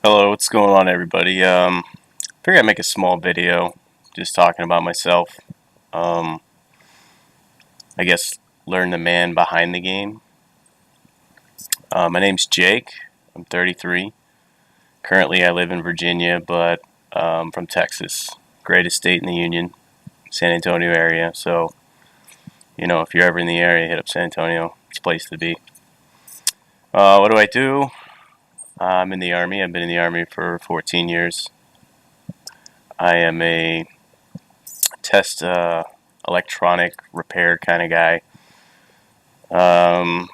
Hello, what's going on, everybody? Figured I'd make a small video just talking about myself. Um, I guess learn the man behind the game. My name's Jake. I'm 33. Currently, I live in Virginia, but from Texas, greatest state in the union, San Antonio area. So, if you're ever in the area, hit up San Antonio. It's a place to be. What do I do? I'm in the Army. I've been in the Army for 14 years. I am a test electronic repair kind of guy. Um,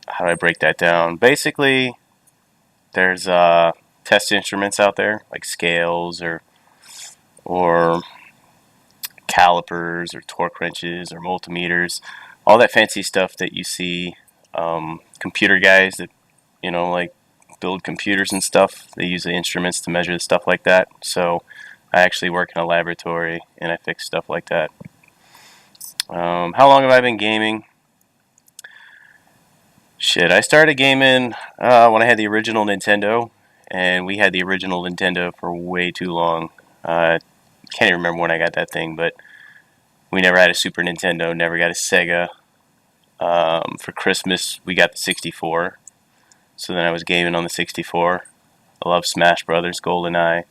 how do I break that down? Basically, there's test instruments out there like scales or calipers or torque wrenches or multimeters, all that fancy stuff that you see computer guys that like build computers and stuff. They use the instruments to measure the stuff like that. So I actually work in a laboratory and I fix stuff like that. How long have I been gaming? Shit, I started gaming when I had the original Nintendo, and we had the original Nintendo for way too long. Can't even remember when I got that thing, but we never had a Super Nintendo, never got a Sega. For Christmas, we got the 64, so then I was gaming on the 64. I love Smash Brothers, GoldenEye,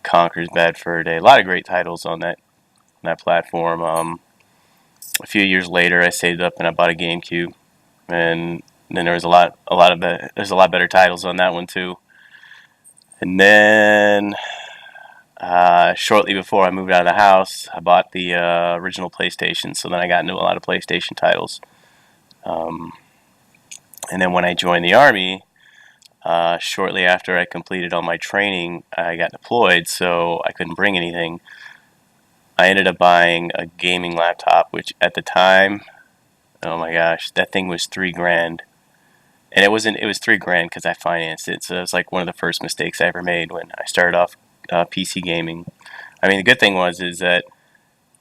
Conker's Bad Fur Day. A lot of great titles on that platform. A few years later, I saved up and I bought a GameCube. And then there was there's a lot better titles on that one too. And then shortly before I moved out of the house, I bought the original PlayStation. So then I got into a lot of PlayStation titles. Um, and then when I joined the Army, shortly after I completed all my training, I got deployed, so I couldn't bring anything. I ended up buying a gaming laptop, which at the time, oh my gosh, that thing was $3,000. And it was $3,000 because I financed it. So it was like one of the first mistakes I ever made when I started off PC gaming. I mean, the good thing is that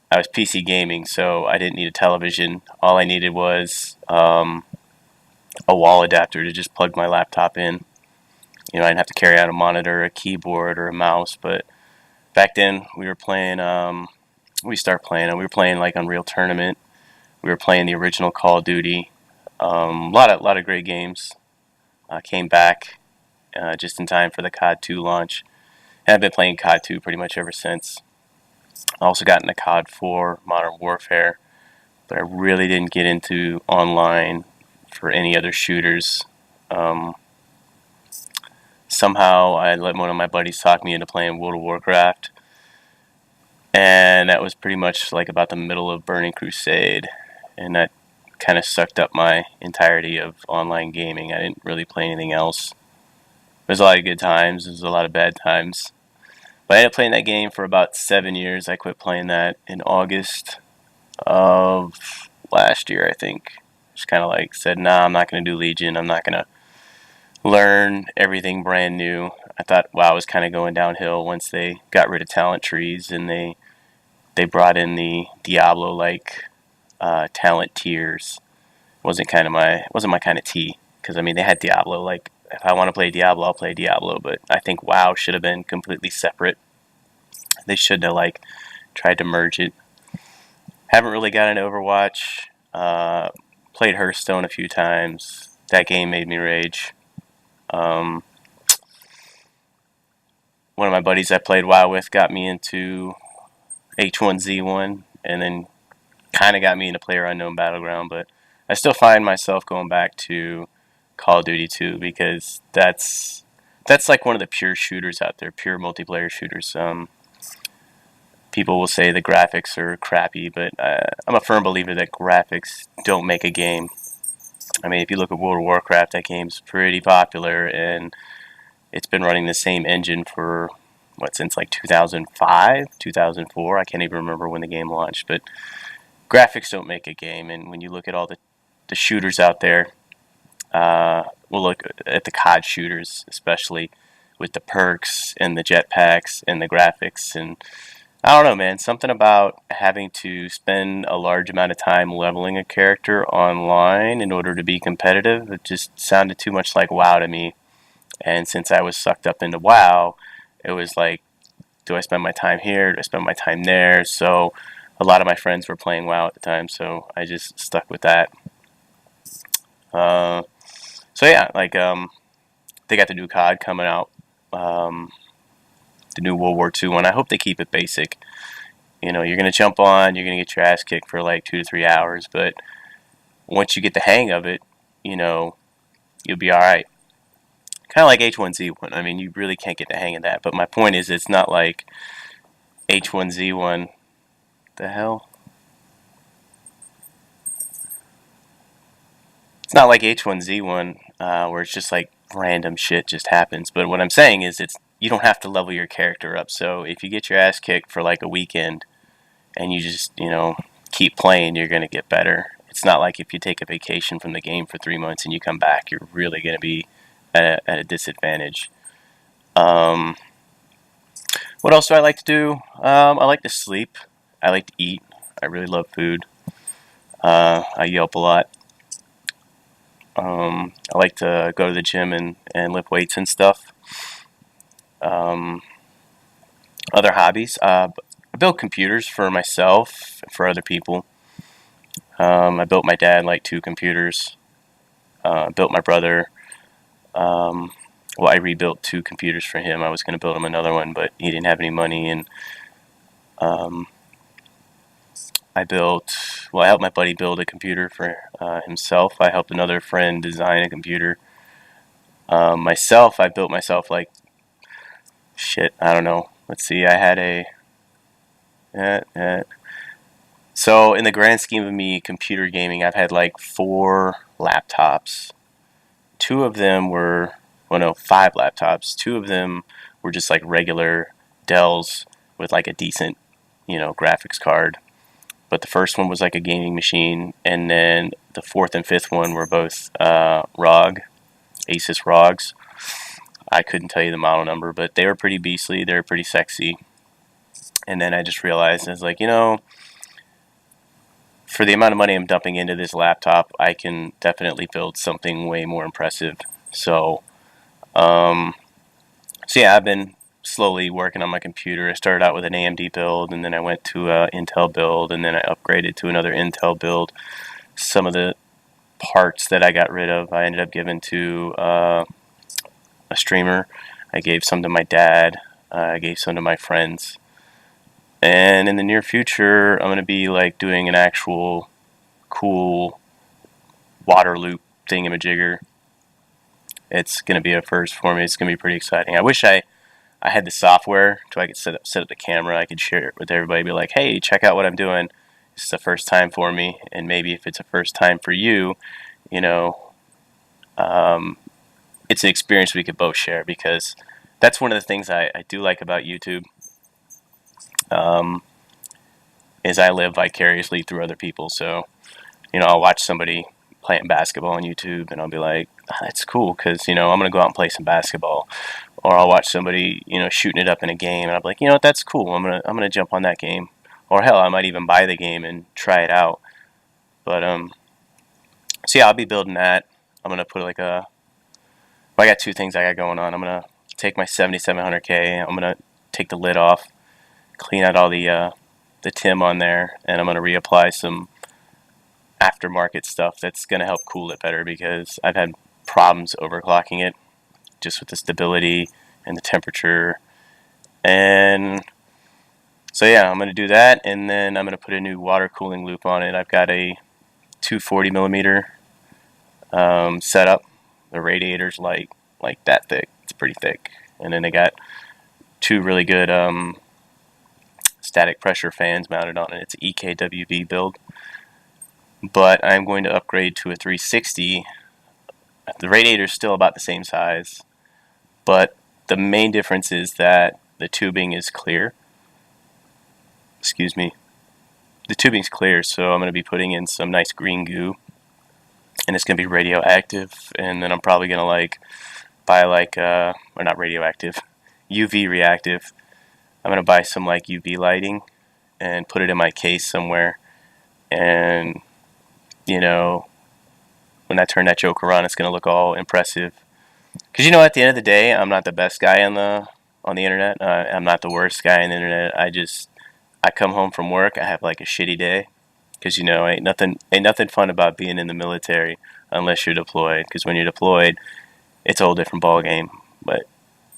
I was PC gaming, so I didn't need a television. All I needed was a wall adapter to just plug my laptop in. I didn't have to carry out a monitor, a keyboard, or a mouse. But back then, we were playing. We were playing like Unreal Tournament. We were playing the original Call of Duty. Lot of great games. Came back just in time for the COD 2 launch. And I've been playing COD 2 pretty much ever since. I also got into COD 4 Modern Warfare, but I really didn't get into online for any other shooters. Um, Somehow I let one of my buddies talk me into playing World of Warcraft, and that was pretty much like about the middle of Burning Crusade, and that kind of sucked up my entirety of online gaming. I didn't really play anything else. There's a lot of good times. There's a lot of bad times. But I ended up playing that game for about 7 years. I quit playing that in August of last year, I think. Just kind of like said, nah, I'm not going to do Legion. I'm not going to learn everything brand new. I thought WoW was kind of going downhill once they got rid of talent trees and they brought in the Diablo-like talent tiers. Wasn't my kind of tea, because I mean they had Diablo. Like, if I want to play Diablo, I'll play Diablo. But I think WoW should have been completely separate. They should have like tried to merge it. Haven't really got into Overwatch. Played Hearthstone a few times. That game made me rage. Um, One of my buddies I played WoW with got me into H1Z1, and then kind of got me into PlayerUnknown Battleground. But I still find myself going back to Call of Duty 2, because that's like one of the pure shooters out there, pure multiplayer shooters. People will say the graphics are crappy, but I'm a firm believer that graphics don't make a game. I mean, if you look at World of Warcraft, that game's pretty popular, and it's been running the same engine for, since like 2005, 2004? I can't even remember when the game launched, but graphics don't make a game. And when you look at all the shooters out there, we'll look at the COD shooters, especially with the perks and the jetpacks and the graphics. And I don't know, man, something about having to spend a large amount of time leveling a character online in order to be competitive, it just sounded too much like WoW to me. And since I was sucked up into WoW, it was like, do I spend my time here? Do I spend my time there? So a lot of my friends were playing WoW at the time, so I just stuck with that. Uh, so yeah, like they got the new COD coming out, um, the new World War II one. I hope they keep it basic. You know, you're gonna jump on, you're gonna get your ass kicked for like 2 to 3 hours, but once you get the hang of it, you know, you'll be all right. Kind of like H1Z1. I mean, you really can't get the hang of that. But my point is, it's not like H1Z1. The hell? It's not like H1Z1 where it's just like random shit just happens. But what I'm saying is, it's you don't have to level your character up. So if you get your ass kicked for like a weekend and you just keep playing, you're gonna get better. It's not like if you take a vacation from the game for 3 months and you come back, you're really gonna be at a disadvantage. Um, what else do I like to do? I like to sleep. I like to eat. I really love food. I yelp a lot. I like to go to the gym and lift weights and stuff. Um, Other hobbies. I build computers for myself and for other people. I built my dad like 2 computers. Built my brother. Um, well, I rebuilt 2 computers for him. I was going to build him another one, but he didn't have any money. And um, I built. Well, I helped my buddy build a computer for himself. I helped another friend design a computer. Myself, I built myself like shit. I don't know. Let's see. I had a. So in the grand scheme of me computer gaming, I've had like 4 laptops. 2 of them were, well, no, 5 laptops. 2 of them were just like regular Dells with like a decent, graphics card. But the first one was like a gaming machine, and then the fourth and fifth one were both ROG, Asus ROGs. I couldn't tell you the model number, but they were pretty beastly. They were pretty sexy. And then I just realized, I was like, for the amount of money I'm dumping into this laptop, I can definitely build something way more impressive. So, um, so yeah, I've been slowly working on my computer. I started out with an AMD build, and then I went to an Intel build, and then I upgraded to another Intel build. Some of the parts that I got rid of, I ended up giving to a streamer. I gave some to my dad. I gave some to my friends. And in the near future, I'm going to be like doing an actual cool water loop thingamajigger. It's going to be a first for me. It's going to be pretty exciting. I wish I had the software so I could set up the camera. I could share it with everybody. Be like, hey, check out what I'm doing. This is the first time for me, and maybe if it's a first time for you, you know, um, it's an experience we could both share, because that's one of the things I do like about YouTube. Um, is I live vicariously through other people. So, I'll watch somebody playing basketball on YouTube, and I'll be like, oh, that's cool, because, I'm going to go out and play some basketball. Or I'll watch somebody, shooting it up in a game, and I'll be like, that's cool. I'm gonna jump on that game. Or hell, I might even buy the game and try it out. But so yeah, I'll be building that. I'm gonna put like a. Well, I got 2 things I got going on. I'm gonna take my 7700K. I'm gonna take the lid off, clean out all the TIM on there, and I'm gonna reapply some aftermarket stuff that's gonna help cool it better, because I've had problems overclocking it, just with the stability and the temperature. And so yeah, I'm going to do that, and then I'm going to put a new water cooling loop on it. I've got a 240 millimeter setup. The radiator's like that thick. It's pretty thick. And then they got 2 really good static pressure fans mounted on it. It's an EKWV build. But I'm going to upgrade to a 360. The radiator's still about the same size, but the main difference is that the tubing is clear. Excuse me. The tubing's clear, so I'm going to be putting in some nice green goo, and it's going to be radioactive. And then I'm probably going to buy or not radioactive, UV reactive. I'm going to buy some UV lighting and put it in my case somewhere. And when I turn that joker on, it's going to look all impressive. Because you know, at the end of the day, I'm not the best guy on the internet. I'm not the worst guy on the internet. I come home from work, I have like a shitty day. Because you know, ain't nothing fun about being in the military unless you're deployed. Because when you're deployed, it's a whole different ball game. But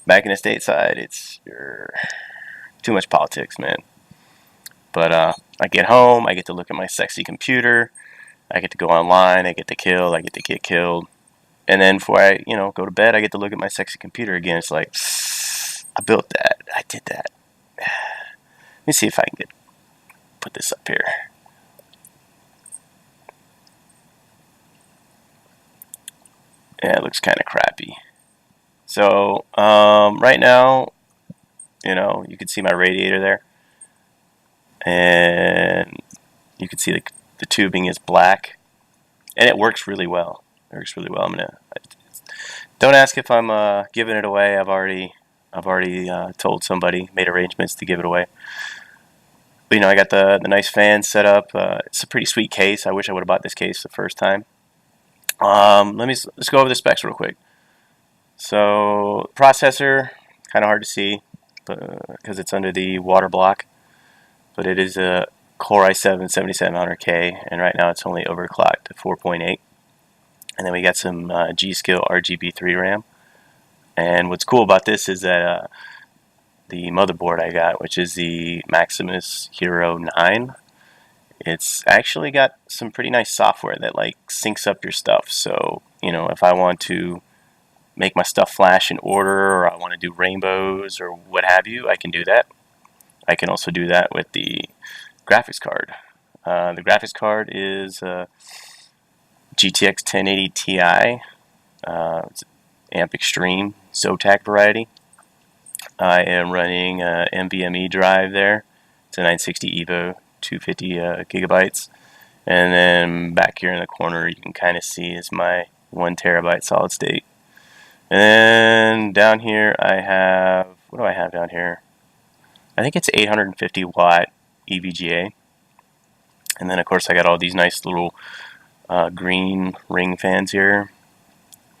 back in the stateside, it's too much politics, man. But I get home, I get to look at my sexy computer, I get to go online, I get to kill, I get to get killed, and then before I, go to bed, I get to look at my sexy computer again. It's like, I built that, I did that. Let me see if I can put this up here. Yeah, it looks kind of crappy. So right now, you can see my radiator there, and you can see the tubing is black, and it works really well. It works really well. Don't ask if I'm giving it away. I've already told somebody, made arrangements to give it away. But I got the nice fan set up. It's a pretty sweet case. I wish I would have bought this case the first time. Let's go over the specs real quick. So processor, kind of hard to see, because it's under the water block. But it is a Core i7 7700K, and right now it's only overclocked to 4.8. And then we got some G.Skill RGB3 RAM. And what's cool about this is that the motherboard I got, which is the Maximus Hero 9, it's actually got some pretty nice software that like syncs up your stuff. So, if I want to make my stuff flash in order, or I want to do rainbows or what have you, I can do that. I can also do that with the graphics card. The graphics card is GTX 1080 Ti. It's Amp Extreme Zotac variety. I am running a NVMe drive there. It's a 960 Evo, 250 gigabytes. And then back here in the corner, you can kind of see is my 1 terabyte solid state. And then down here, I have, what do I have down here? I think it's 850 watt EVGA. And then, of course, I got all these nice little green ring fans here.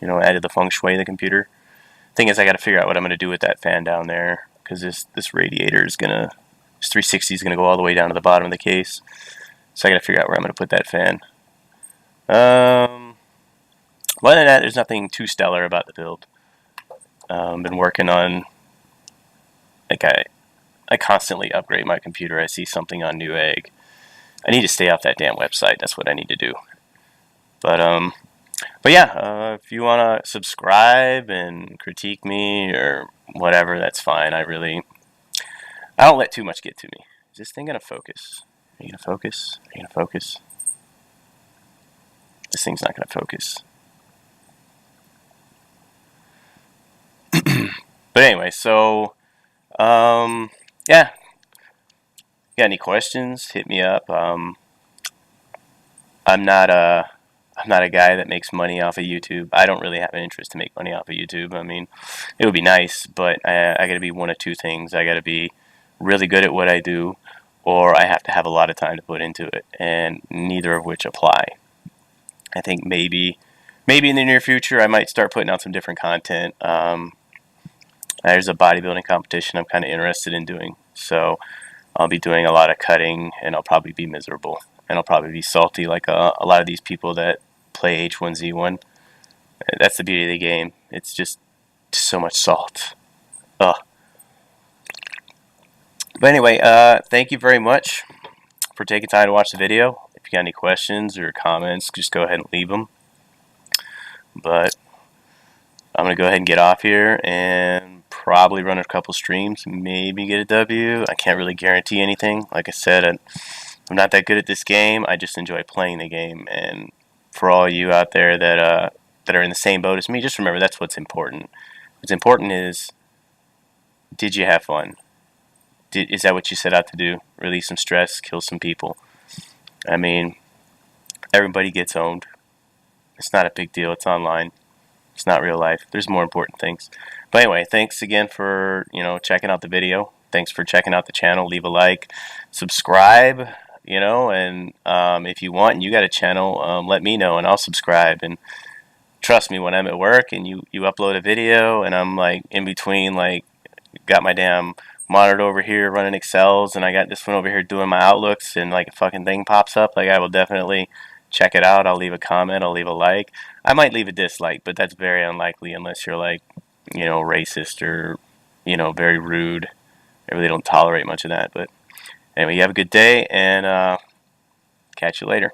Added the feng shui of the computer. Thing is, I got to figure out what I'm going to do with that fan down there, because this radiator is gonna, this 360 is gonna go all the way down to the bottom of the case. So I got to figure out where I'm going to put that fan. Other than that, there's nothing too stellar about the build. Been working on, like I constantly upgrade my computer. I see something on Newegg. I need to stay off that damn website. That's what I need to do. But yeah, if you want to subscribe and critique me or whatever, that's fine. I don't let too much get to me. Is this thing going to focus? Are you going to focus? Are you going to focus? This thing's not going to focus. But anyway, so, yeah. Got any questions? Hit me up. I'm not a guy that makes money off of YouTube. I don't really have an interest to make money off of YouTube. I mean, it would be nice, but I got to be one of two things. I got to be really good at what I do, or I have to have a lot of time to put into it, and neither of which apply. I think maybe in the near future I might start putting out some different content. There's a bodybuilding competition I'm kind of interested in doing, so I'll be doing a lot of cutting, and I'll probably be miserable. And I'll probably be salty like a lot of these people that play H1Z1. That's the beauty of the game. It's just so much salt. Ugh. But anyway, thank you very much for taking time to watch the video. If you got any questions or comments, just go ahead and leave them. But I'm going to go ahead and get off here and probably run a couple streams, maybe get a W. I can't really guarantee anything. Like I said, I'm not that good at this game. I just enjoy playing the game. And for all you out there that are in the same boat as me, just remember that's what's important. What's important is, did you have fun? Is that what you set out to do? Release some stress, kill some people. I mean, everybody gets owned. It's not a big deal. It's online. It's not real life. There's more important things. But anyway, thanks again for checking out the video. Thanks for checking out the channel. Leave a like, subscribe. And if you want and you got a channel, let me know and I'll subscribe and trust me, when I'm at work and you upload a video and I'm like in between, like, got my damn monitor over here running Excels and I got this one over here doing my outlooks, and like a fucking thing pops up, like I will definitely check it out. I'll leave a comment, I'll leave a like. I might leave a dislike, but that's very unlikely unless you're like, racist or, very rude. I really don't tolerate much of that. But anyway, you have a good day, and catch you later.